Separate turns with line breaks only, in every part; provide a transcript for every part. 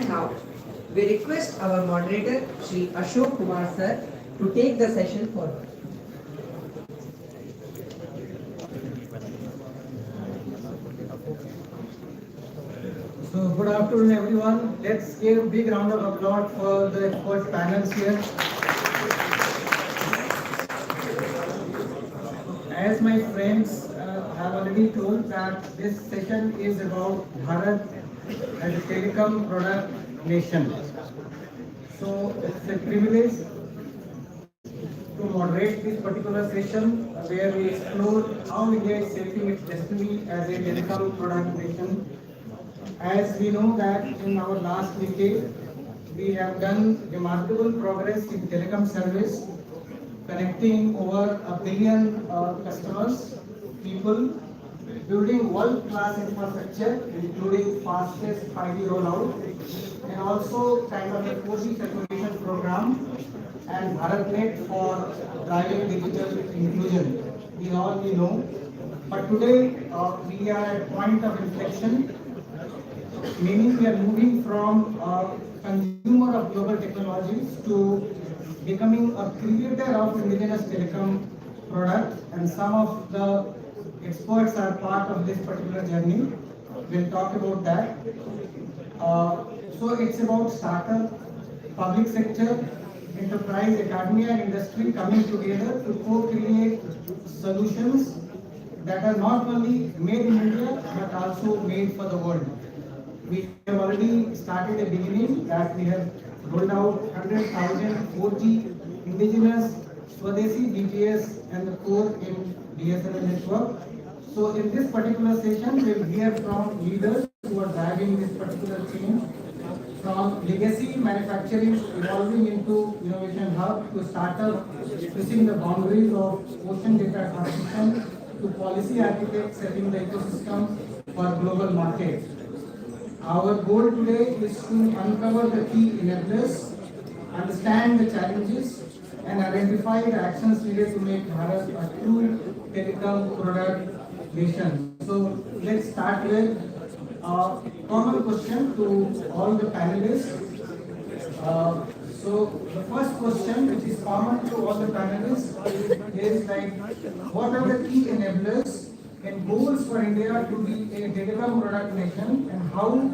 And now, we request our moderator, Shri Ashok Kumar Sir, to take the session forward.
So good afternoon everyone. Let's give a big round of applause for the expert panels here. As my friends have already told that this session is about Bharat as a telecom product nation. So it's a privilege to moderate this particular session where we explore how India is shaping its destiny as a telecom product nation. As we know that in our last decade, we have done remarkable progress in telecom service, connecting over 1 billion customers, people, building world-class infrastructure, including fastest 5G rollout, and also kind of a 4G saturation program, and BharatNet for driving digital inclusion. We all know. But today, we are at a point of inflection, meaning we are moving from a consumer of global technologies to becoming a creator of indigenous telecom products, and some of the experts are part of this particular journey. We'll talk about that. So it's about startup, public sector, enterprise, academia, and industry coming together to co-create solutions that are not only made in India but also made for the world. We have already started a beginning that we have rolled out 100,000 4G indigenous Swadeshi BTS and the core in BSNL network. So in this particular session, we will hear from leaders who are driving this particular change, from legacy manufacturing evolving into innovation hub, to startup pushing the boundaries of ocean data transmission, to policy architects setting the ecosystem for global markets. Our goal today is to uncover the key enablers, understand the challenges, and identify the actions needed to make Bharat a true telecom product nation. So let's start with a common question to all the panelists. So the first question, which is common to all the panelists, is like, what are the key enablers and goals for India to be a telecom product nation, and how,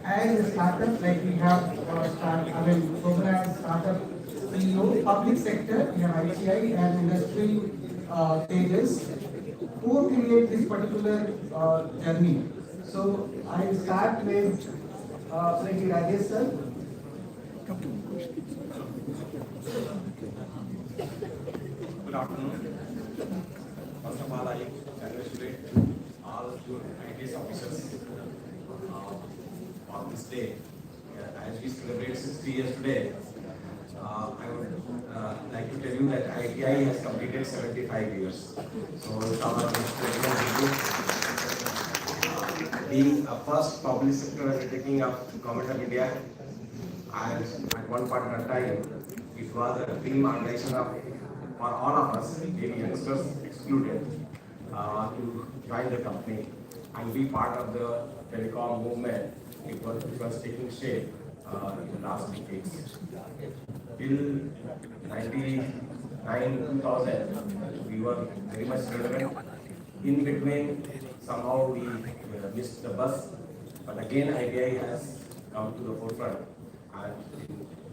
as a startup, like we have Shobana as startup CEO, public sector, we have ICI, and industry stages, co-create this particular journey. So I will start with Sri Rajesh sir.
Good afternoon. First of all, I congratulate all your ITS officers on this day. As we celebrate 60 years today, I would like to tell you that ITI has completed 75 years. So it's our being a first public sector undertaking of Government of India, and at one point in time, it was a dream organization for all of us, maybe youngsters excluded, to join the company and be part of the telecom movement. It was taking shape in the last decades. Till 99, 2000, we were very much relevant. In between, somehow we missed the bus, but again ITI has come to the forefront, and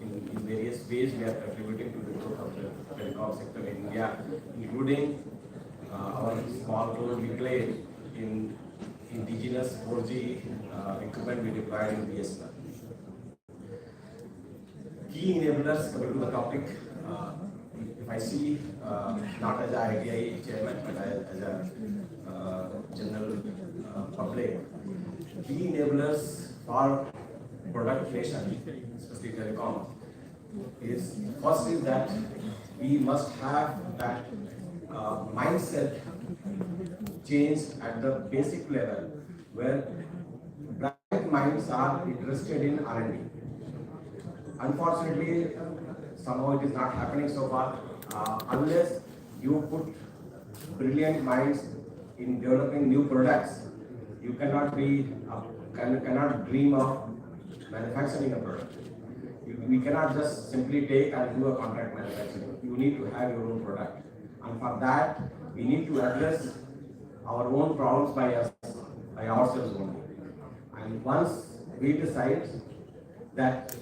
in various ways we are contributing to the growth of the telecom sector in India, including our small role we play in indigenous 4G equipment we deployed in BSNL. Key enablers, coming to the topic, if I see, not as an ITI chairman, but as a general public, key enablers for product nation, especially telecom, is first is that we must have that mindset change at the basic level, where bright minds are interested in R&D. Unfortunately, somehow it is not happening so far. Unless you put brilliant minds in developing new products, you cannot dream of manufacturing a product. We cannot just simply take and do a contract manufacturing. You need to have your own product. And for that, we need to address our own problems by ourselves only. And once we decide that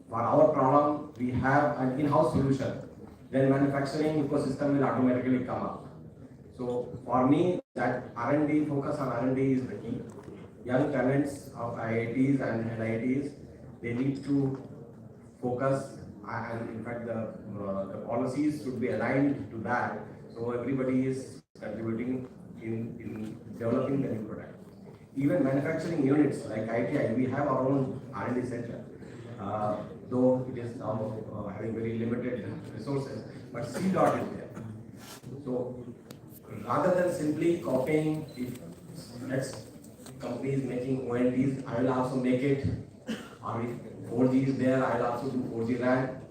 for our problem, we have an in-house solution, then manufacturing ecosystem will automatically come up. So for me, that R&D, focus on R&D is the key. Young talents of IITs and NITs, they need to focus, and in fact the policies should be aligned to that, so everybody is contributing in developing the new product. Even manufacturing units like ITI, we have our own R&D center, though it is now having very limited resources, but C dot is there. So rather than simply copying, if next company is making ONTs, I will also make it, or if 4G is there, I will also do 4G RAN.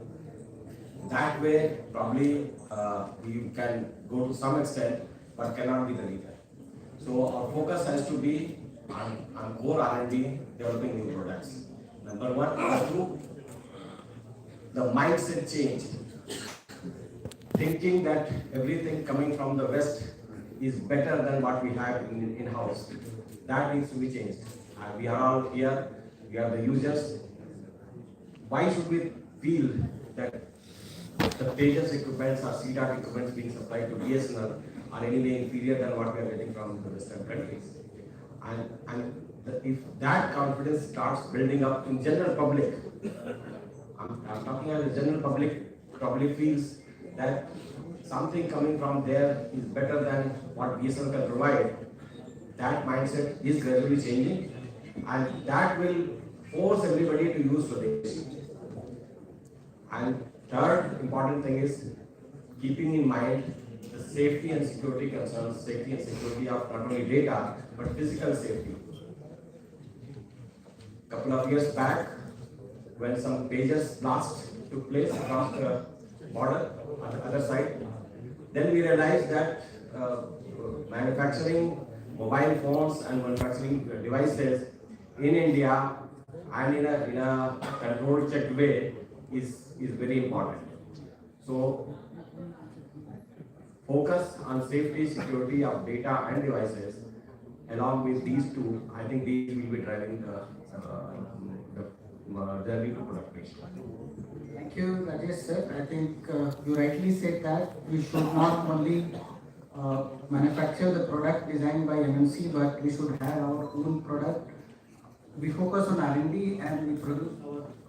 That way, probably we can go to some extent, but cannot be the leader. So our focus has to be on core R&D, developing new products. Number one. Number two, the mindset change. Thinking that everything coming from the West is better than what we have in-house. That needs to be changed. We are all here, we are the users. Why should we feel that the Tejas equipments or CDOT equipments being supplied to BSNL are anyway inferior than what we are getting from the Western countries? If that confidence starts building up in general public, I'm talking as a general public probably feels that something coming from there is better than what BSNL can provide, that mindset is gradually changing, and that will force everybody to use Swadeshi. And third important thing is keeping in mind the safety and security concerns, safety and security of not only data but physical safety. Couple of years back, when some pages blast took place across the border on the other side, then we realized that manufacturing mobile phones and manufacturing devices in India and in a controlled, checked way is very important. So focus on safety, security of data and devices. Along with these two, I think these will be driving the journey to production.
Thank you, Rajesh sir. I think you rightly said that we should not only manufacture the product designed by MNC, but we should have our own product. We focus on R&D and we produce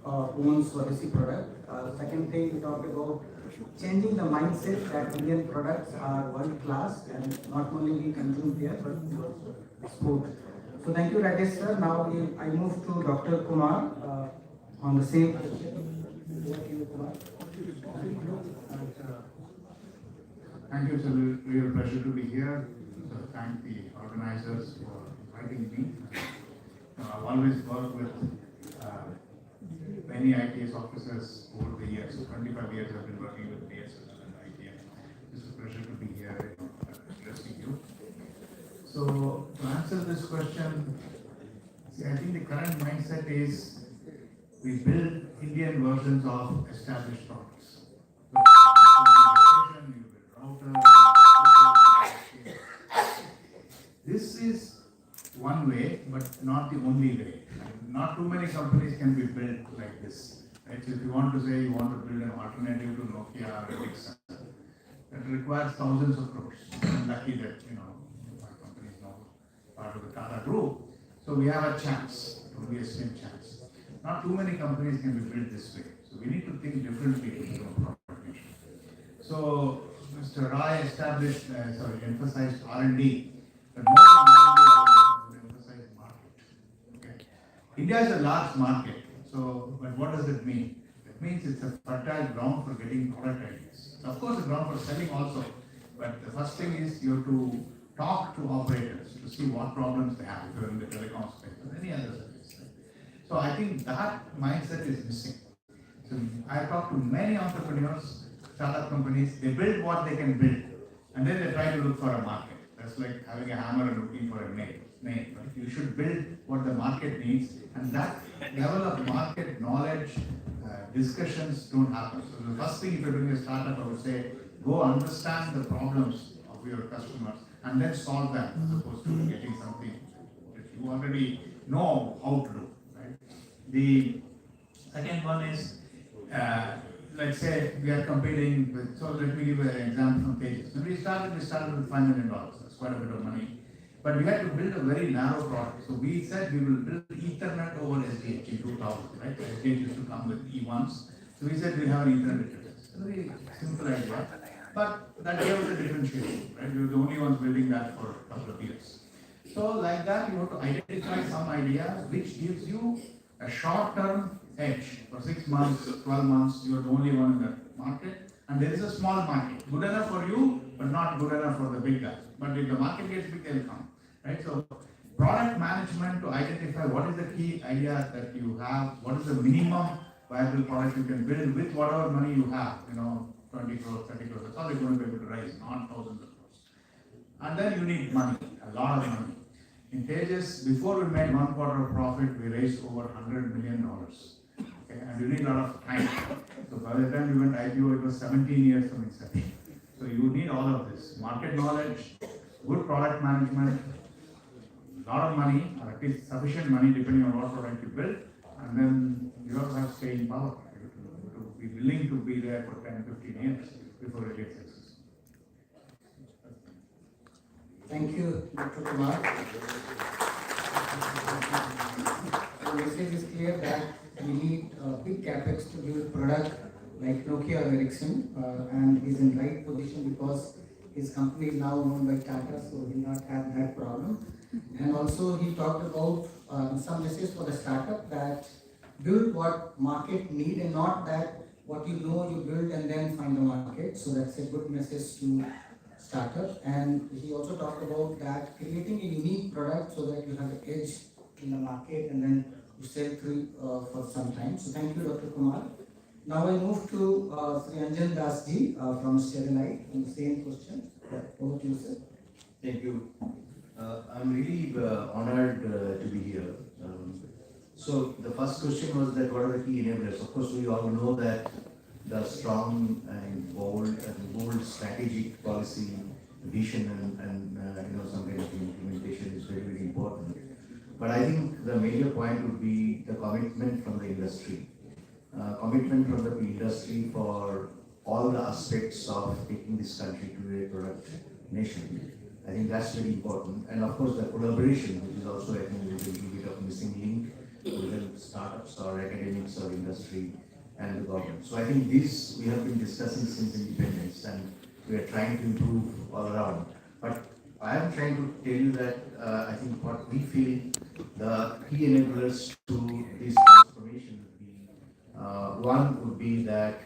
our own Swadeshi product. Second thing, we talked about changing the mindset that Indian products are world class and not only we consume here but we also export. So thank you, Rajesh sir. Now I move to Dr. Kumar on the same question.
Thank you, it's a real pleasure to be here. So thank the organizers for inviting me. I've always worked with many ITS officers over the years. So 25 years I've been working with BSNL and ITS. It's a pleasure to be here addressing you. So to answer this question, see, I think the current mindset is we build Indian versions of established products. This is one way, but not the only way. Not too many companies can be built like this. Right? So if you want to say you want to build an alternative to Nokia or Ericsson, that requires thousands of crores. I'm lucky that my company is now part of the Tata Group, so we have a chance. It will be a slim chance. Not too many companies can be built this way. So we need to think differently to become a product nation. So Mr. Rai emphasized R&D, but more than R&D, I would emphasize market. Okay. India is a large market. So, but what does it mean? It means it's a fertile ground for getting product ideas. Of course, a ground for selling also. But the first thing is you have to talk to operators to see what problems they have if you're in the telecom space or any other space. So I think that mindset is missing. So I talk to many entrepreneurs, startup companies, they build what they can build and then they try to look for a market. That's like having a hammer and looking for a nail. name. Right? You should build what the market needs, and that level of market knowledge discussions don't happen. So the first thing if you're doing a startup, I would say go understand the problems of your customers and then solve them, as opposed to getting something that you already know how to do. Right? The second one is, let's say we are competing with, so let me give you an example from Tejas. When we started with $5 million. That's quite a bit of money. But we had to build a very narrow product. So we said we will build Ethernet over SDH in 2000, right? SDH used to come with E1s. So we said we have an Ethernet interface. Very simple idea. But that gave us a differentiation, right? We were the only ones building that for a couple of years. So like that, you have to identify some idea which gives you a short-term edge for 6 months, 12 months. You are the only one in the market, and there is a small market, good enough for you, but not good enough for the big guys. But if the market gets big, they'll come, right? So product management to identify what is the key idea that you have, what is the minimum viable product you can build with whatever money you have, 20 crores, 30 crores. That's all you're going to be able to raise, not thousands of crores. And then you need money, a lot of money. In Tejas, before we made 1 quarter of profit, we raised over $100 million. Okay, and you need a lot of time. So by the time we went IPO, it was 17 years from inception. So you need all of this: market knowledge, good product management, a lot of money, or at least sufficient money depending on what product you build, and then you also have staying power. You have to be willing to be there for 10, 15 years before it gets successful.
Thank you, Dr. Kumar. The message is clear that we need big capex to build product like Nokia or Ericsson, and he's in right position because his company is now owned by Tata, so he will not have that problem. And also he talked about some message for the startup that build what market need and not that what you know you build and then find the market. So that's a good message to startup. And he also talked about that creating a unique product so that you have an edge in the market and then you sell through for some time. So thank you, Dr. Kumar. Now I move to Sri Anjan Das ji from Sterilite on the same question. Over to you, sir.
Thank you. I'm really honored to be here. So the first question was that what are the key enablers? Of course, we all know that the strong and bold strategic policy vision and some kind of implementation is very, very important. But I think the major point would be the commitment from the industry. Commitment from the industry for all the aspects of taking this country to a product nation. I think that's very important. And of course the collaboration, which is also I think a little bit of missing link within startups or academics or industry and the government. So I think this we have been discussing since independence and we are trying to improve all around. But I am trying to tell you that I think what we feel the key enablers to this transformation would be, one would be that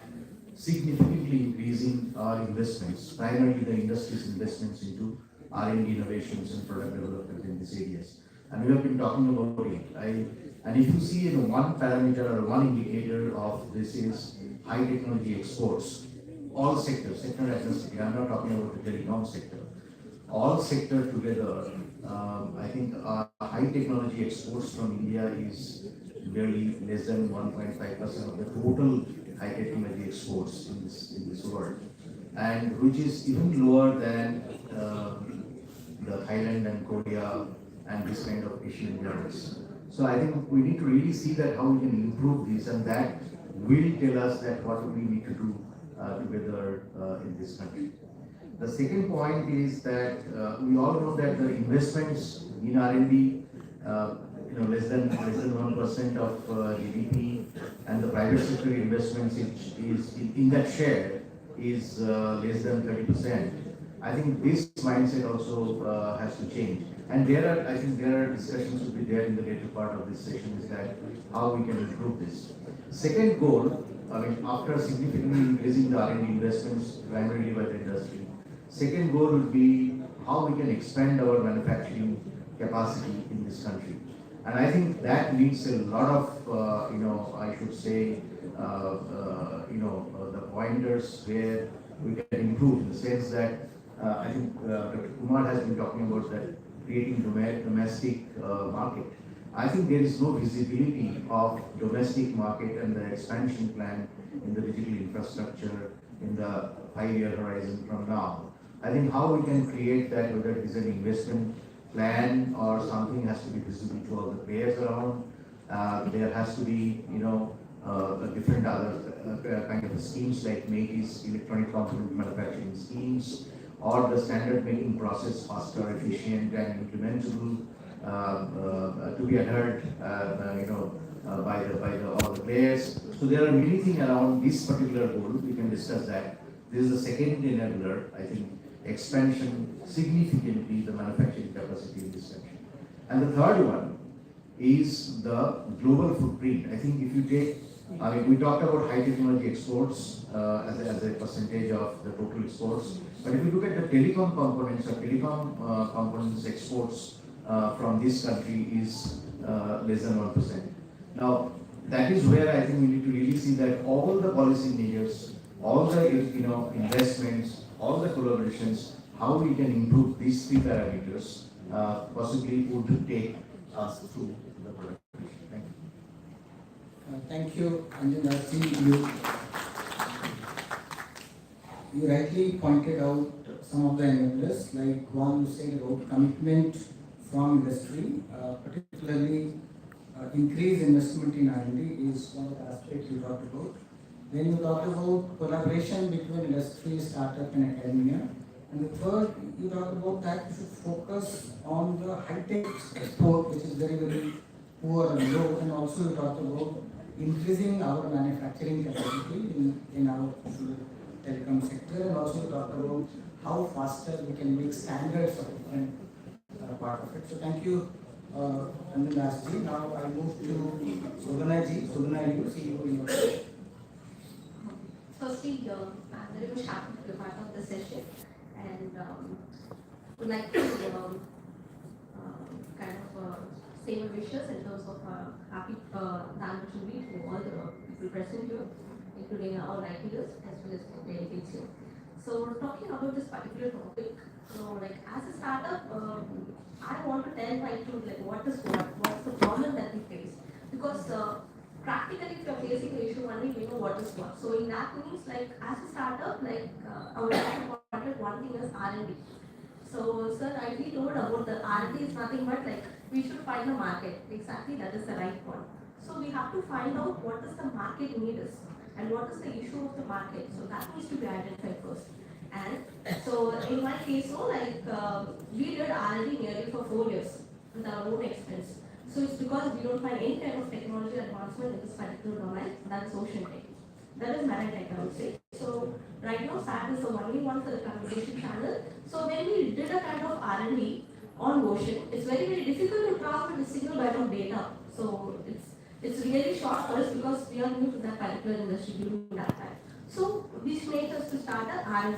significantly increasing our investments, primarily the industry's investments into R&D innovations and product development in these areas. And we have been talking about it. And if you see one parameter or one indicator of this is high technology exports, all sectors, sector agnostic, I'm not talking about the telecom sector, all sector together, I think high technology exports from India is barely less than 1.5% of the total high technology exports in this world, and which is even lower than the Thailand and Korea and this kind of Asian giants. So I think we need to really see that how we can improve this, and that will tell us that what we need to do together in this country. The second point is that we all know that the investments in R&D, less than 1% of GDP, and the private sector investments is in that share is less than 30%. I think this mindset also has to change. And I think there are discussions will be there in the later part of this session, is that how we can improve this. Second goal, after significantly increasing the R&D investments primarily by the industry, second goal would be how we can expand our manufacturing capacity in this country. And I think that needs a lot of, I should say, the pointers where we can improve, in the sense that I think Dr. Kumar has been talking about that creating domestic market. I think there is no visibility of domestic market and the expansion plan in the digital infrastructure in the 5-year horizon from now. I think how we can create that, whether it is an investment plan or something, has to be visible to all the players around. There has to be, different other kind of schemes like MATE's electronic component manufacturing schemes, or the standard making process faster, efficient, and implementable to be adhered, by all the players. So there are many things around this particular goal. We can discuss that. This is the second enabler. I think expansion significantly the manufacturing capacity in this country. And the third one is the global footprint. I think if you take, we talked about high technology exports as a percentage of the total exports. But if you look at the telecom components or telecom components exports from this country is less than 1%. Now, that is where I think we need to really see that all the policy measures, all the investments, all the collaborations, how we can improve these three parameters possibly would take us through the product. Thank you.
Thank you, Anjan. I see you rightly pointed out some of the enablers, like one you said about commitment from industry, particularly increased investment in R&D is one of the aspects you talked about. Then you talked about collaboration between industry, startup and academia. And the third, you talked about that you should focus on the high-tech export, which is very, very poor and low. And also you talked about increasing our manufacturing capacity in our telecom sector. And also you talked about how faster we can make standards of different part of it. So thank you, Anand Dasji. Now I move to Sodhana Ji. You see you in your
Firstly, I'm very much happy to be part of the session, and would like to say my wishes in terms of happy anniversary to all the people present here, including our writers as well as the delegates here. So talking about this particular topic, as a startup, I want to tell my team what's the problem that we face, because practically if you're facing the issue only we know what is what. So in that means as a startup, our wanted one thing is R&D. So sir rightly told about the R&D is nothing but we should find the market. Exactly, that is the right one. So we have to find out what is the market need is and what is the issue of the market. So that needs to be identified first. And so in my case, we did R&D nearly for 4 years with our own expense. So it's because we don't find any kind of technology advancement in this particular domain, that is ocean tech. That is marine tech, I would say. So right now SAT is the only one for the communication channel. So when we did a kind of R&D on ocean, it's very, very difficult to transmit a single byte of data. So it's really short for us because we are new to that particular industry during that time. So this made us to start a R&D.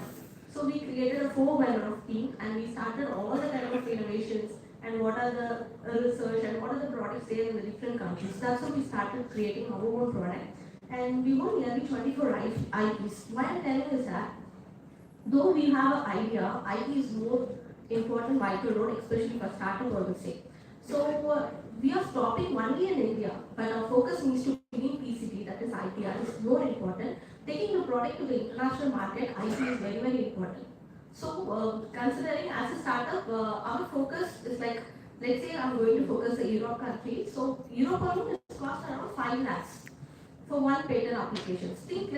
So we created a 4-member team and we started all the kind of innovations and what are the research and what are the products there in the different countries. That's how we started creating our own product. And we won nearly 24 IPs. Why I'm telling is that, though we have an idea, IP is more important vital role, especially for startup, I would say. So we are stopping only in India, but our focus needs to be in PCT, that is IPR, is more important. Taking the product to the international market, IP is very, very important. So considering as a startup, our focus is let's say I'm going to focus the Europe country. So Europe alone is cost around 5 lakhs for one patent application. Think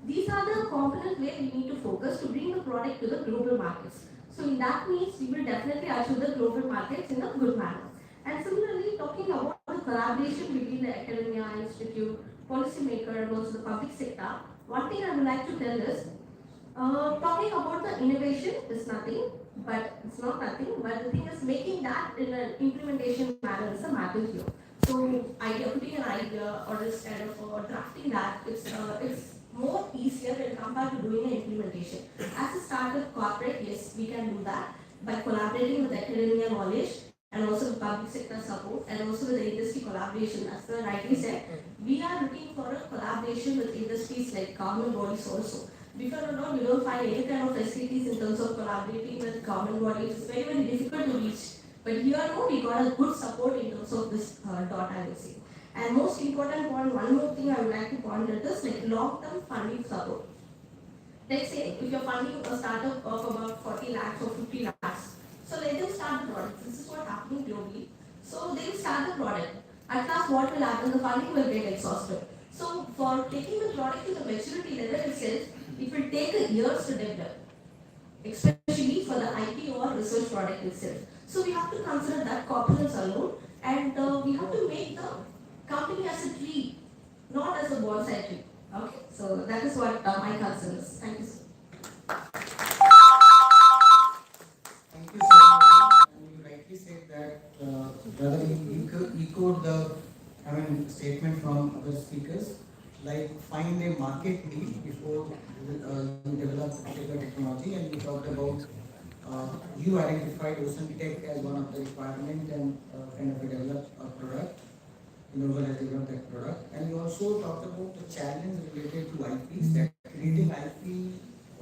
these are the components where we need to focus to bring the product to the global markets. So in that means we will definitely achieve the global markets in a good manner. And similarly, talking about the collaboration between the academia, institute, policymaker, and also the public sector, one thing I would like to tell is, talking about the innovation is nothing, but it's not nothing, but the thing is making that in an implementation manner is a matter here. So putting an idea or this kind of drafting that, it's more easier when compared to doing an implementation. As a startup corporate, yes, we can do that by collaborating with academia knowledge and also the public sector support and also with the industry collaboration. As the rightly said, we are looking for a collaboration with industries like government bodies also. Before or not, we don't find any kind of facilities in terms of collaborating with government bodies. It's very, very difficult to reach But here, no, we got a good support in terms of this dot, I would say. And most important point, one more thing I would like to point out is like long-term funding support. Let's say if you're funding a startup of about 40 lakhs or 50 lakhs, so let them start the product. This is what happening globally. So they will start the product. At last, what will happen? The funding will get exhausted. So for taking the product to the maturity level itself, it will take years to develop, especially for the IP or research product itself. So we have to consider that corporates alone, and we have to make the company as a tree, not as a bonsai tree. Okay, so that is what my concern is. Thank you, sir.
Thank you so much. And you rightly said that, brother, you echoed the, statement from other speakers, like find a market need before you develop particular technology, and you talked about, you identified Ocean Tech as one of the requirement and kind of develop a product. Innoval has developed that product. And you also talked about the challenge related to IPs, that creating IP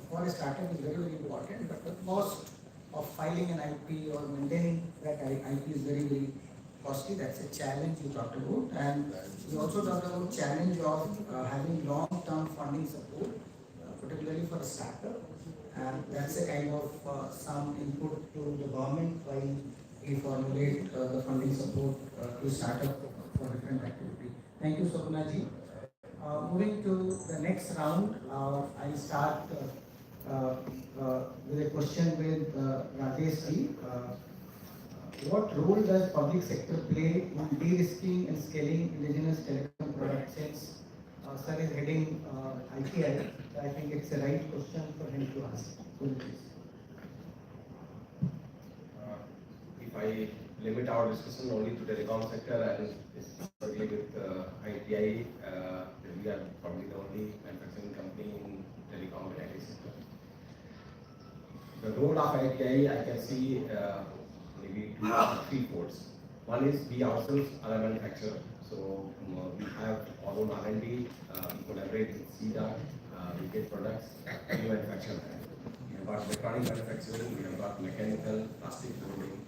for a startup is very, very important, but the cost of filing an IP or maintaining that IP is very, very costly. That's a challenge you talked about. And you also talked about challenge of having long-term funding support, particularly for a startup. And that's a kind of some input to the government while we formulate the funding support to startup for different activity. Thank you, Sopnaji. Moving to the next round, I'll start with a question with Rajesh ji. What role does public sector play in de-risking and scaling indigenous telecom products? Since sir is heading ITI, I think it's a right question for him to ask. Please.
If I limit our discussion only to telecom sector and specifically with ITI, we are probably the only manufacturing company in telecom and IT sector. The role of ITI, I can see maybe three folds. One is we ourselves are a manufacturer, so we have our own R&D, we collaborate with CDA, we get products, we manufacture them. We have got electronic manufacturing, we have got mechanical, plastic molding,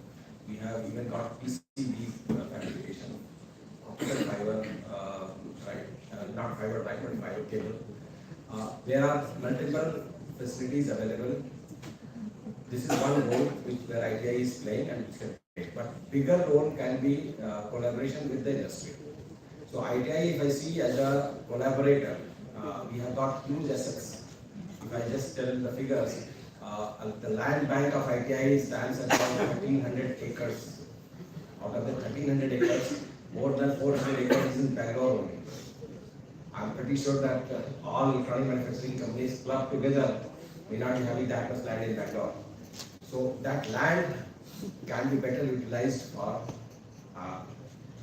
we have even got PCB fabrication, optical fiber, not fiber line, but fiber cable. There are multiple facilities available. This is one role where ITI is playing and which can play. But bigger role can be collaboration with the industry. So ITI, if I see as a collaborator, we have got huge assets. If I just tell the figures, the land bank of ITI stands at about 1,300 acres. Out of the 1,300 acres, more than 400 acres is in Bangalore only. I'm pretty sure that all electronic manufacturing companies clubbed together may not be having that much land in Bangalore. So that land can be better utilized for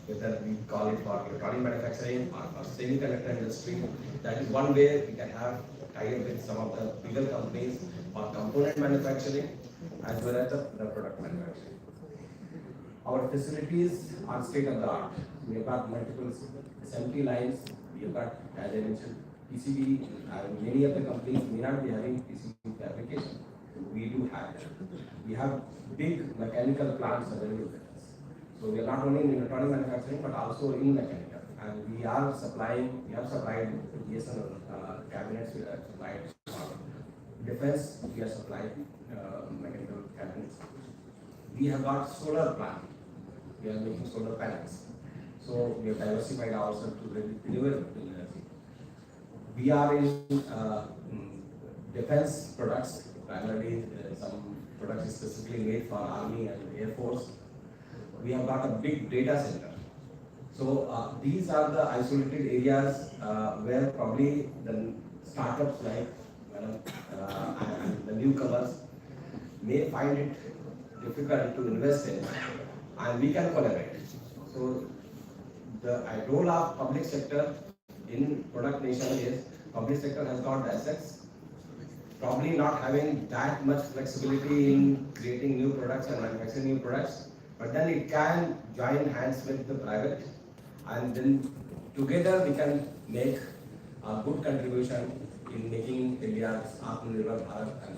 whether we call it for electronic manufacturing or for semiconductor industry. That is one way we can have tie-up with some of the bigger companies for component manufacturing as well as the product manufacturing. Our facilities are state of the art. We have got multiple assembly lines. We have got, as I mentioned, PCB. Many of the companies may not be having PCB fabrication. We do have that. We have big mechanical plants available with us. So we are not only in electronic manufacturing but also in mechanical. And we have supplied BSNL cabinets, we have supplied defense, we are supplying mechanical cabinets. We have got solar plant. We are making solar panels. So we have diversified ourselves to renewable energy. We are in defense products, primarily some products specifically made for Army and Air Force. We have got a big data center. So these are the isolated areas where probably the startups like and the newcomers may find it difficult to invest in, and we can collaborate. So the role of public sector in product nation is public sector has got the assets, probably not having that much flexibility in creating new products and manufacturing new products, but then it can join hands with the private, and then together we can make a good contribution in making India's Atmanirbhar Bharat and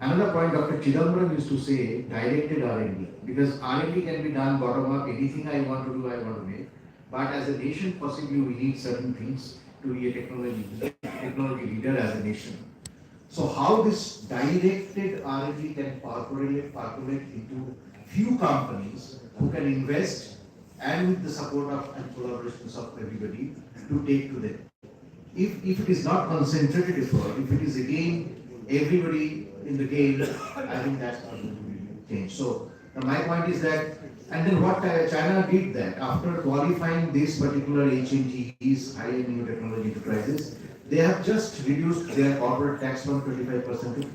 Another point Dr. Chidambaram used to say, directed R&D, because R&D can be done bottom up, anything I want to do, I want to make. But as a nation, possibly we need certain things to be a technology leader as a nation. So how this directed R&D can percolate into few companies who can invest and with the support of and collaborations of everybody to take to them. If it is not concentrated effort, if it is again everybody in the game, I think that's not going to be changed. So my point is that, and then what China did that after qualifying these particular HNTEs, high-end new technology enterprises, they have just reduced their corporate tax from 25% to 50%.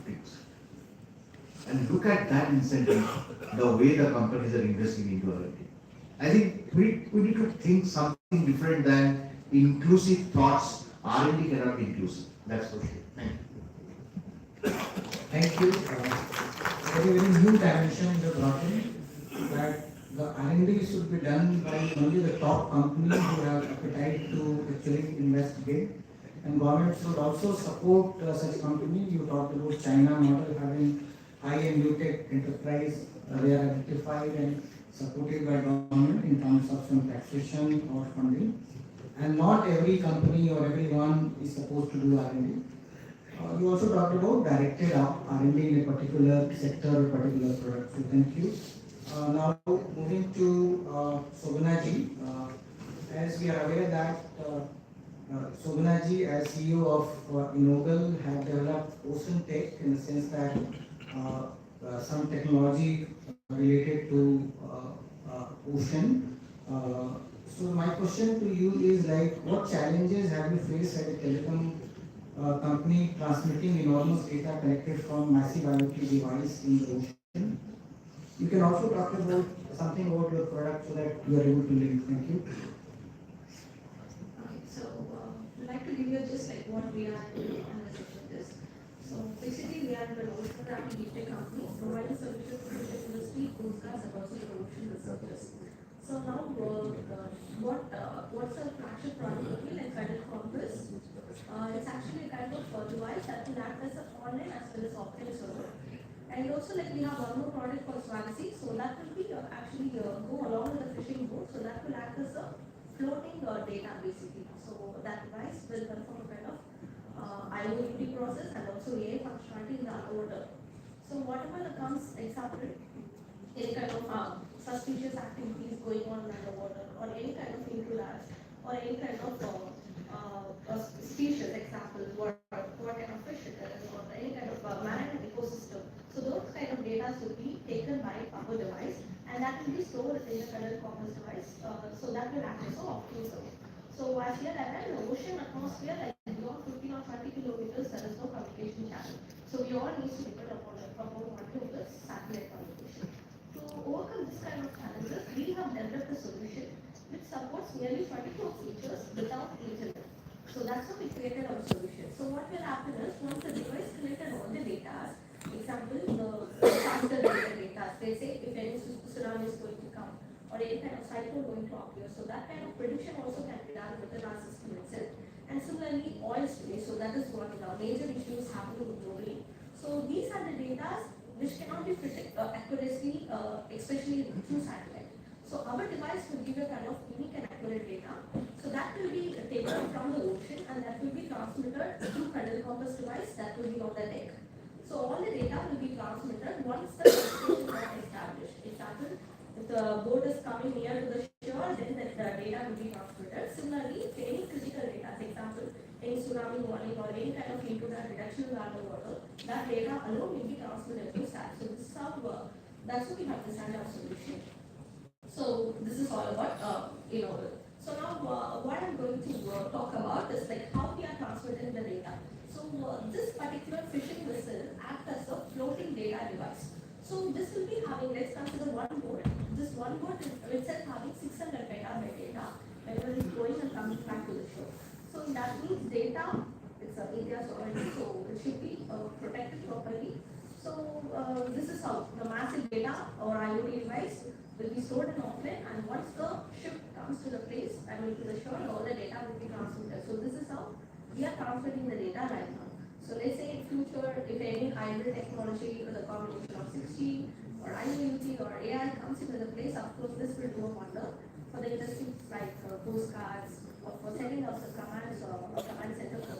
And look at that incentive, the way the companies are investing into R&D. I think we need to think something different than inclusive thoughts. R&D cannot be inclusive. That's for sure. Thank you.
Thank you. Very new dimension you brought in, that the R&D should be done by only the top companies who have appetite to actually investigate. And government should also support such companies. You talked about China model having high-end new tech enterprise. They are identified and supported by government in terms of some taxation or funding. And not every company or everyone is supposed to do R&D. You also talked about directed R&D in a particular sector or particular product. So thank you. Now moving to Sobhanaji. As we are aware that Sobhanaji, as CEO of Innogle, have developed Ocean Tech in the sense that some technology related to ocean. So my question to you is like, what challenges have you faced as a telecom company transmitting enormous data collected from massive IoT device in the ocean? You can also talk about something about your product so that you are able to link. Thank you.
Okay, so I'd like to give you just like what we are doing on the session is. So basically we are the ocean deep company providing services to the industry, coast guards, and also the ocean researchers. So now what's our flagship product looking like kind of compass? It's actually a kind of device that will act as an online as well as offline server. And also like we have one more product called Swagzy, so that will be actually go along with the fishing boat, so that will act as a floating data basically. So that device will perform a kind of IoT process and also AI functionality in the underwater. So whatever comes example, any kind of suspicious activities going on underwater, or any kind of intruder, or any kind of species, example, what kind of fish it is, or any kind of marine ecosystem. So those kind of data should be taken by our device, and that will be stored in the current commerce device. So that will act as an optical server. So as we are aware, in the ocean atmosphere, like beyond 15 or 20 kilometers, there is no communication channel. So we all need to depend upon one of the satellite communication. To overcome this kind of challenges, we have developed a solution which supports nearly 24 features without internet. So that's how we created our solution. So what will happen is, once the device collected all the data, example, the faster data, they say if any tsunami is going to come or any kind of cyclone going to appear. So that kind of prediction also can be done within our system itself. And similarly, oil spill. So that is one major issues happening globally. So these are the data which cannot be predicted accurately, especially through satellite. So our device will give a kind of unique and accurate data. So that will be taken from the ocean and that will be transmitted through pedal compass device that will be on the deck. So all the data will be transmitted once the destination is established. Example, if the boat is coming near to the shore, then the data will be transmitted. Similarly, if any critical data, for example, any tsunami warning or any kind of intruder detection in underwater, that data alone will be transmitted to SAT. So this is how that's what we have designed our solution. So this is all about So now what I'm going to talk about is like how we are transmitting the data. So this particular fishing vessel acts as a floating data device. So this will be having, let's consider one boat. This one boat is itself having 600 petabyte data whenever it's going and coming back to the shore. So that means data, it's India sovereignty, so it should be protected properly. So this is how the massive data or IoT device will be stored in offline, and once the ship comes to the place, I mean to the shore, all the data will be transmitted. So this is how we are transmitting the data right now. So let's say in future, if any hybrid technology with a combination of 6G or IoT or AI comes into the place, of course, this will do a wonder for the industries like postcards or for setting up the commands or command center for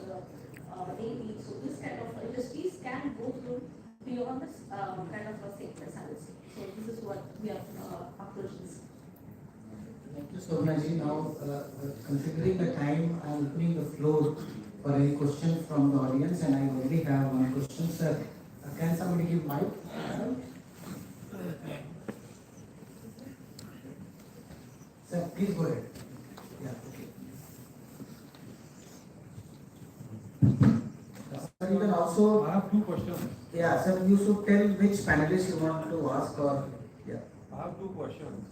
the Navy. So this kind of industries can go through beyond this kind of a segments, I would say. So this is what we are approaching.
Thank you so much. Now, considering the time, I am opening the floor for any questions from the audience, and I already have one question, sir. Can somebody give mic? Sir, please go ahead. Yeah, okay. Sir, you can also.
I have two questions.
Yeah, sir, you should tell which panelist you want to ask or. Yeah.
I have two questions.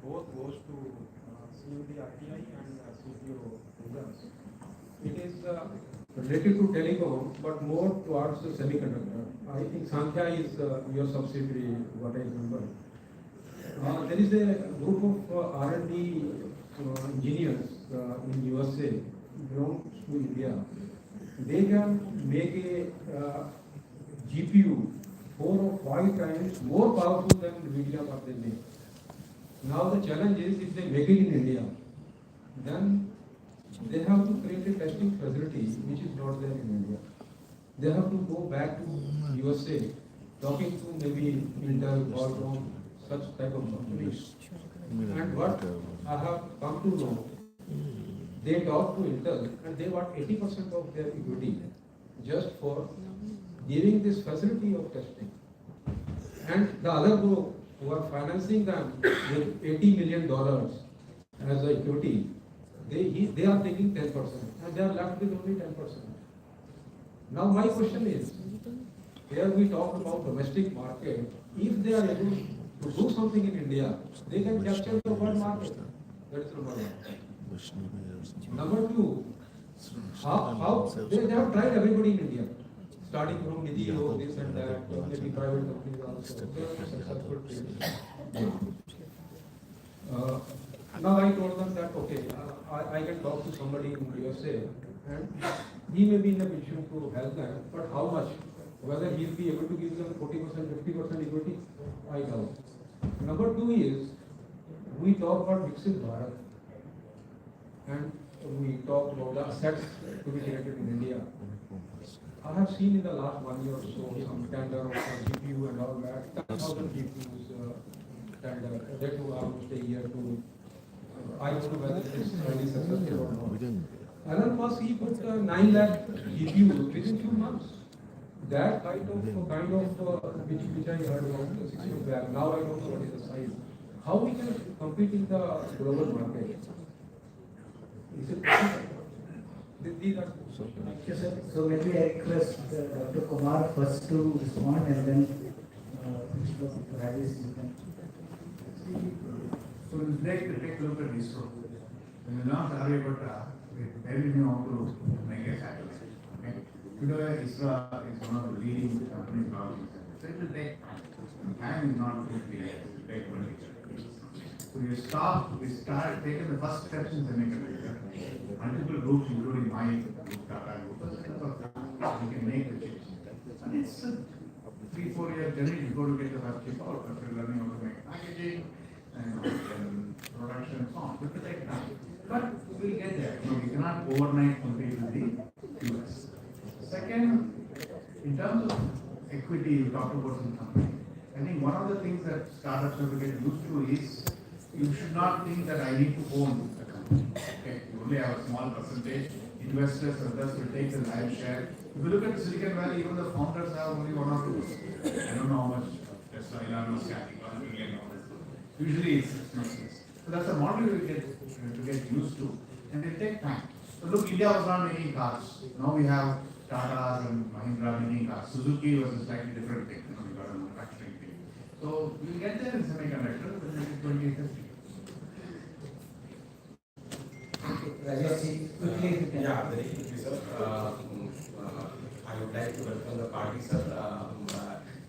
Both goes to COD RTI and CPO programs. It is related to telecom, but more towards the semiconductor. I think Sankhya is your subsidiary, what I remember. There is a group of R&D engineers in USA belongs to India. They can make a GPU 4 or 5 times more powerful than NVIDIA what they make. Now the challenge is if they make it in India, then they have to create a testing facility which is not there in India. They have to go back to USA, talking to maybe Intel, Qualcomm, such type of companies. And what I have come to know, they talk to Intel and they want 80% of their equity just for giving this facility of testing. And the other group who are financing them with $80 million as a equity, they are taking 10% and they are left with only 10%. Now my question is, here we talk about domestic market. If they are able to do something in India, they can capture the world market. That is number one. Number two, how they have tried everybody in India, starting from Nidhi, this and that, maybe private companies also. They are successful traders. Now I told them that okay, I can talk to somebody in USA and he may be in a position to help them, but how much? Whether he will be able to give them 40%, 50% equity, I doubt. Number two is, we talk about Viksit Bharat and we talk about the assets to be created in India. I have seen in the last 1 year or so some tender of GPU and all that, 10,000 GPUs tender, that took almost a year to, I don't know whether it is really successful or not. Elon Musk, he put 9 lakh GPUs within few months. That kind of which I heard about 6 months back. Now I don't know what is the size. How we can compete in the global market? Is it possible? These are
Thank you, sir. So maybe I request Dr. Kumar first to respond and then Rajesh, you can.
So we'll take a look at ISRO. When we launched Aryabhatta, we very knew how to make a satellite. Okay? Today, ISRO is one of the leading companies launching satellites. So it will take time. Time is not going to be like it will take 20 years. So we started taking the first steps in semiconductor. Multiple groups, including my group, Tata Group, we can make the chips. And it's a 3-4 year journey before you get the first chip out. After learning how to make packaging and production and so on. It will take time. But we'll get there. So we cannot overnight compete with the US. Second, in terms of equity, you talked about some company. I think one of the things that startups have to get used to is you should not think that I need to own the company. Okay, you only have a small percentage. Investors and others will take the lion's share. If you look at Silicon Valley, even the founders have only 1 or 2. I don't know how much Tesla, Elon Musk having $1 billion. Usually it's business. So that's a model we get to get used to, and it takes time. So look, India was not making cars. Now we have Tata and Mahindra making cars. Suzuki was a slightly different thing. We got a manufacturing thing. So we'll get there in semiconductor within 2050.
Rajesh, quickly you can.
Yeah, very quickly, sir. I would like to welcome the party, sir,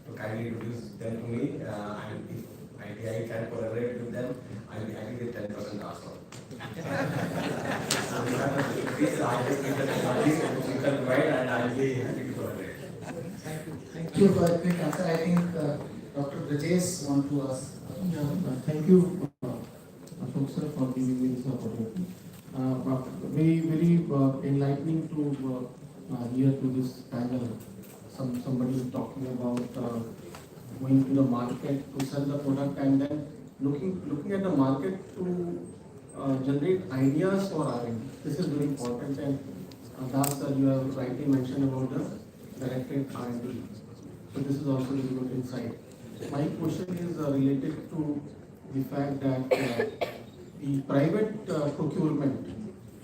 to kindly introduce them to me. And if ITI can collaborate with them, I'll be happy with 10% also. So we have a please, I just need the technology, you can provide, and I'll be happy to collaborate.
Thank you for a quick answer. I think Dr. Brajesh want to ask.
Thank you, Ashok sir, for giving me this opportunity. Very enlightening to hear to this panel. Somebody is talking about going to the market to sell the product and then looking at the market to generate ideas for R&D. This is very important, and Das sir, you have rightly mentioned about the directed R&D. So this is also very good insight. My question is related to the fact that the private procurement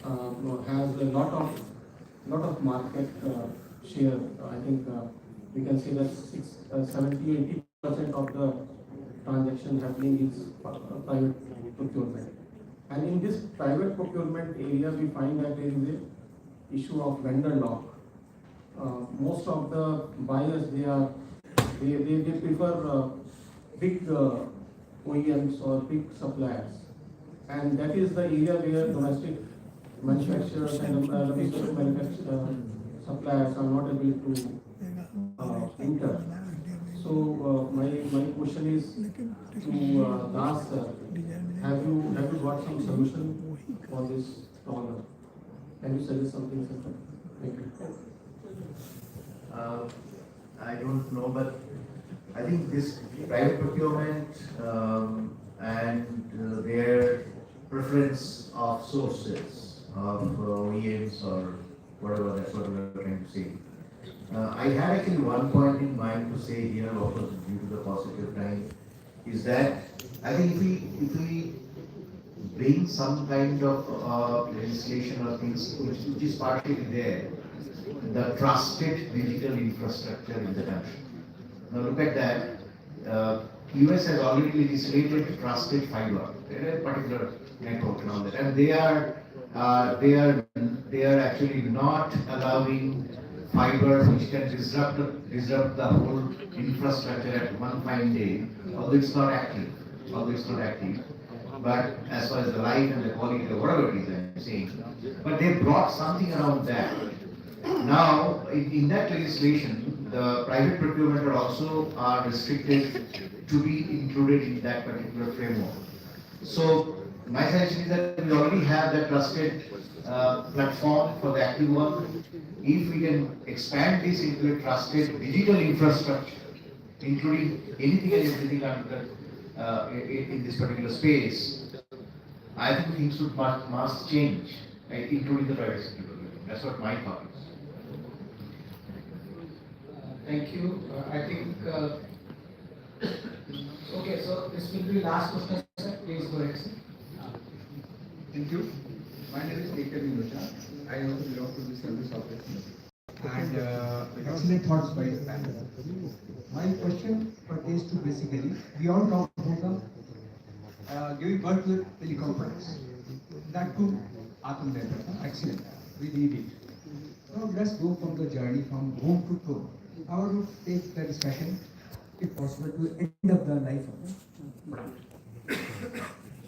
has a lot of market share. I think we can say that 70-80% of the transaction happening is private procurement. And in this private procurement area, we find that there is a issue of vendor lock. Most of the buyers, they prefer big OEMs or big suppliers, and that is the area where domestic manufacturers and domestic suppliers are not able to enter. So my question is to Das sir, have you got some solution for this problem? Can you suggest something, sir? Thank you.
I don't know, but I think this private procurement and their preference of sources of OEMs or whatever, that's what we are trying to say. I had actually one point in mind to say here, of course, due to the paucity of time, is that I think if we bring some kind of legislation or things which is partly there, the trusted digital infrastructure in the country. Now look at that. US has already legislated trusted fiber, a particular network and all that, and they are actually not allowing fiber which can disrupt the whole infrastructure at one fine day, although it's not active. But as far as the light and the quality or whatever it is I'm saying, but they brought something around that. Now, in that legislation, the private procurement also are restricted to be included in that particular framework. So, my suggestion is that we already have that trusted platform for the active one. If we can expand this into a trusted digital infrastructure, including anything and everything under in this particular space, I think things must change, right, including the private sector. That's what my thought is.
Thank you. I think, okay, so this will be last question, sir. Please go ahead, sir.
Thank you. My name is Ekar Minocha. I also belong to the service operations. And excellent thoughts by the panel. My question pertains to basically, we all talk about giving birth to telecom products. That too, Atmanirbhar, excellent. We need it. Now let's go from the journey from home to home. I want to take the discussion, if possible, to end of the life of the product.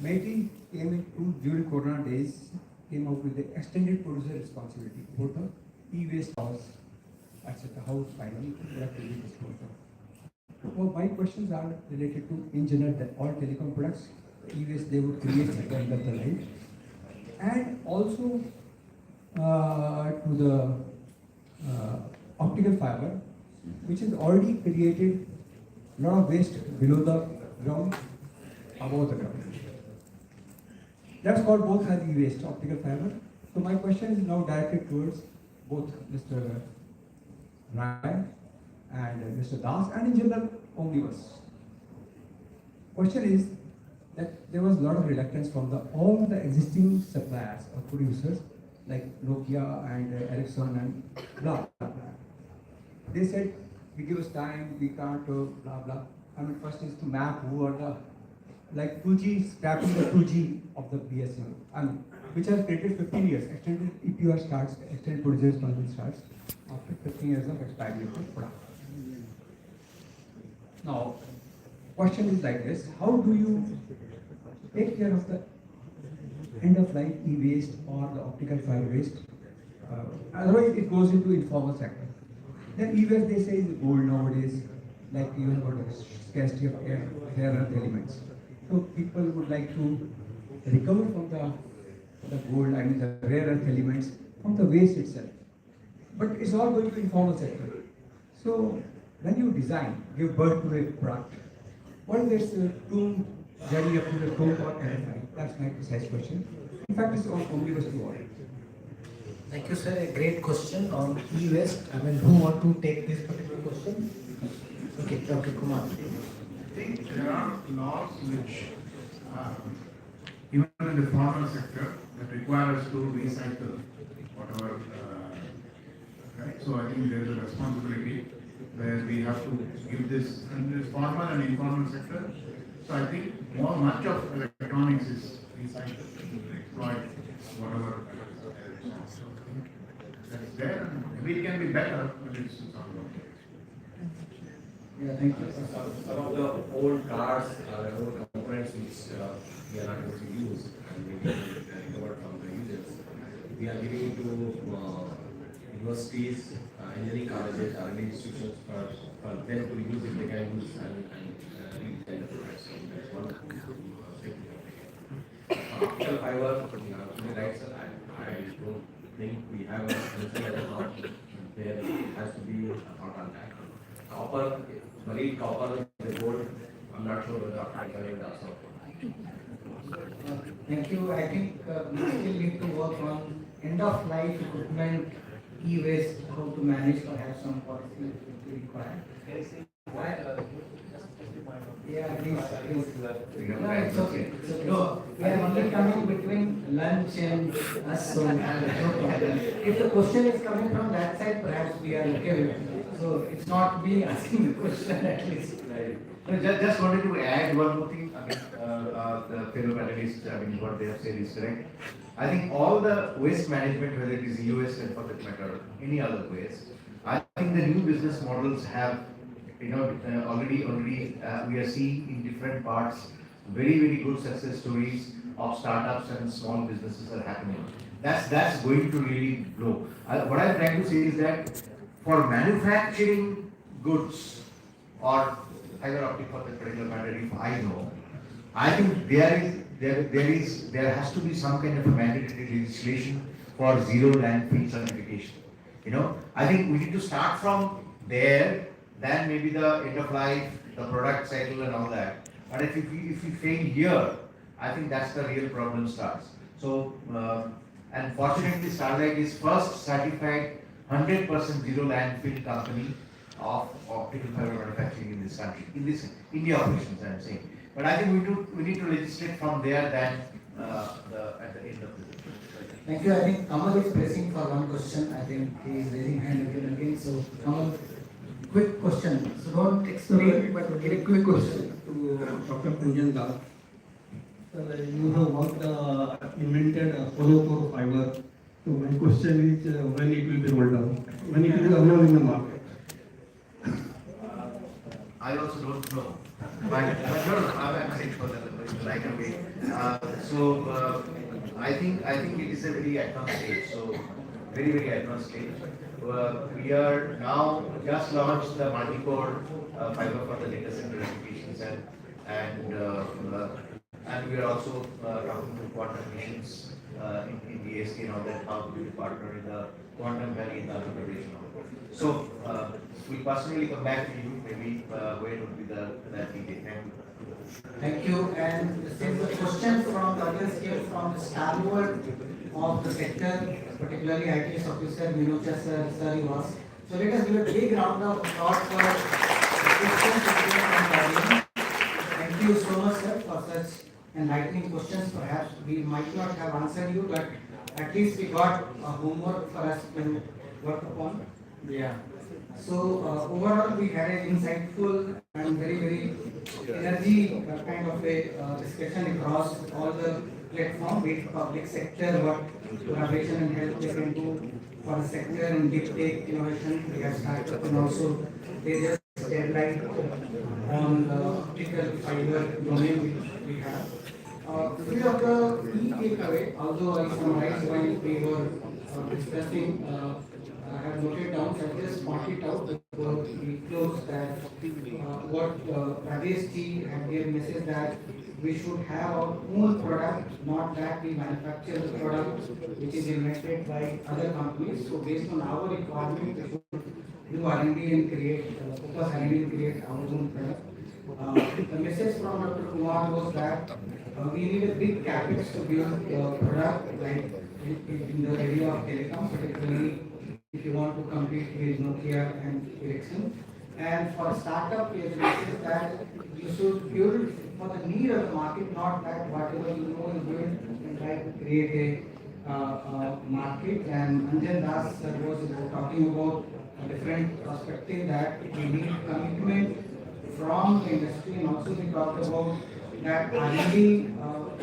MeitY came into during Corona days, came out with the extended producer responsibility for the e-waste house, etc. How finally product will be disposed of. Well, my questions are related to, in general, that all telecom products, the e-waste they would create at the end of the life, and also to the optical fiber, which has already created a lot of waste below the ground, above the ground. That's called both as e-waste, optical fiber. So my question is now directed towards both Mr. Rai and Mr. Das, and in general, omnibus. Question is that there was a lot of reluctance from all the existing suppliers or producers like Nokia and Ericsson and blah, blah, blah. They said, we give us time, we can't, blah, blah. I mean, first is to map who are the, like 2G, scrapping the 2G of the BSNL, I mean, which has created 15 years. Extended EPR starts, extended producer responsibility starts after 15 years of expiry of the product. Now, question is like this, how do you take care of the end of life e-waste or the optical fiber waste Otherwise, it goes into informal sector. Then e-waste they say is gold nowadays, like even got a scarcity of rare earth elements. So people would like to recover from the gold, I mean the rare earth elements from the waste itself. But it's all going to informal sector. So when you design, give birth to a product, what is this tomb journey up to the tomb or terrifying? That's my precise question. In fact, it's all omnibus to all.
Thank you, sir. A great question on e-waste. I mean, who want to take this particular question? Okay, Dr. Kumar.
I think there are laws which, even in the formal sector, that require us to recycle whatever, right? So I think there is a responsibility where we have to give this in this formal and informal sector. So I think much of electronics is recycled, exploit whatever that's there. Maybe it can be better, but it's not okay.
Yeah, thank you.
Some of the old cars, old components which we are not able to use and we can recover from the users. We are giving to universities, engineering colleges, R&D institutions for them to use it, they can use and redesign the products. So that's one thing. Optical fiber, to be right, sir, I don't think we have a solution as of now. There has to be a thought on that. Copper, marine copper, the gold, I'm not sure whether I can even also.
Thank you. I think we still need to work on end-of-life equipment, e-waste, how to manage, perhaps some policy will be required. Yeah, please. No, it's okay. It's okay. No, we are only coming between lunch and us, so no problem. If the question is coming from that side, perhaps we are okay with it. So it's not me asking the question at least.
Right. No, just wanted to add one more thing. I mean, the fellow panelists, I mean, what they have said is correct. I think all the waste management, whether it is US and for that matter, any other waste, I think the new business models have, already we are seeing in different parts very good success stories of startups and small businesses are happening. That's going to really blow. What I'm trying to say is that for manufacturing goods or fiber optic for that particular matter, if I know, I think there has to be some kind of a mandatory legislation for zero landfill certification. I think we need to start from there, then maybe the end of life, the product cycle and all that. But if we fail here, I think that's the real problem starts. So, and fortunately Starlight is first certified 100% zero landfill company of optical fiber manufacturing in this country, in this India operations I am saying. But I think we need to legislate from there than at the end of the day.
Thank you. I think Kamal is pressing for one question. I think he is raising hand again. So Kamal, quick question. So don't explain, but get a quick question
to Dr. Kunjan Das. You have worked, invented Apollo fiber. So my question is when it will be rolled out, when it will be available in the market.
I also don't know, but I'm saying for the right away. I think it is a very advanced stage. So very advanced stage. We are now just launched the multi-core fiber for the data center applications and we are also talking to quantum missions in the ASK and all that, how to be a partner in the quantum valley in the Andhra Pradesh. So we personally come back to you, maybe where would be that detail.
Thank you. And since the question from the audience came from the stalwart of the sector, particularly ITS officer Minocha sir he was. So let us give a big round of applause for the questions that came from the audience. Thank you so much, sir, for such enlightening questions. Perhaps we might not have answered you, but at least we got a homework for us to work upon. Yeah. So overall, we had an insightful and very energy kind of a discussion across all the platform, be it public sector, what collaboration and help they can do for the sector and deep tech innovation. We have started and also they just deadline on the optical fiber domain which we have. Few of the key takeaway, although I summarized while we were discussing, I have noted down, so I just point it out before we close that what Rajesh ji had given message that we should have our own product, not that we manufacture the product which is invented by other companies. So based on our requirement, we should do R&D and create, focus R&D and create our own product. The message from Dr. Kumar was that we need a big capex to build a product like in the area of telecom, particularly if you want to compete with Nokia and Ericsson. And for a startup, we have a message that you should build for the need of the market, not that whatever you know you build and try to create a market. And Anjan Das sir was talking about a different perspective that we need commitment from the industry, and also we talked about that R&D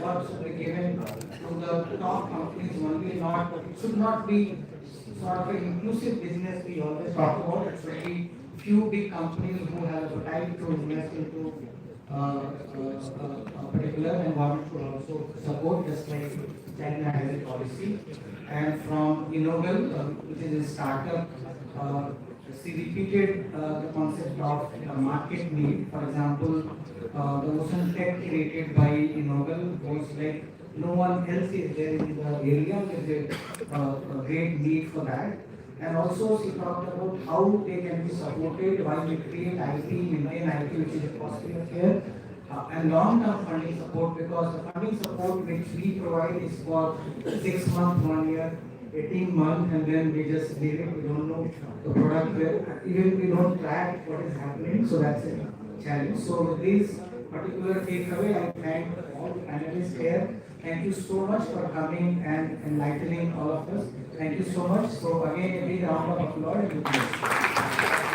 what should be given to the top companies only, not, it should not be sort of an inclusive business we always talk about. It should be few big companies who have the time to invest into a particular, and government should also support, just like China has a policy. And from Innovel, which is a startup, she repeated the concept of market need. For example, the ocean tech created by Innovel was like no one else is there in the area. There is a great need for that. And also she talked about how they can be supported while we create IT, maintain IT, which is a possibility here, and long-term funding support, because the funding support which we provide is for 6 months, 1 year, 18 months, and then we just leave it. We don't know the product well, even we don't track what is happening, so that's a challenge. So with this particular takeaway, I thank all the panelists here. Thank you so much for coming and enlightening all of us. Thank you so much. So again, a big round of applause.